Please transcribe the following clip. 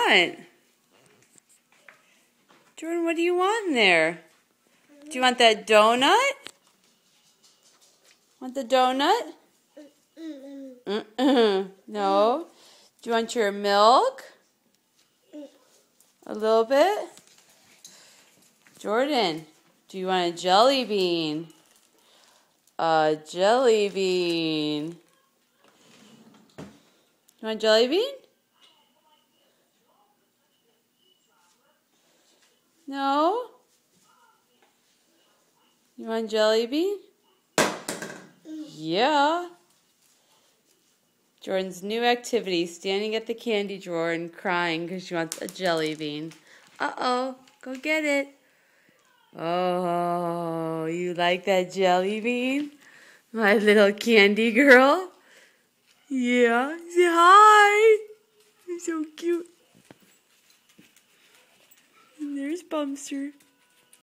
want? Jordan, what do you want in there? Do you want that donut? Want the donut? No. Do you want your milk? A little bit? Jordan, do you want a jelly bean? A jelly bean. You want a jelly bean? No? You want a jelly bean? Yeah. Jordan's new activity, standing at the candy drawer and crying because she wants a jelly bean. Uh-oh, go get it. Oh, you like that jelly bean? My little candy girl? Yeah, say hi. You're so cute. And there's Bumster.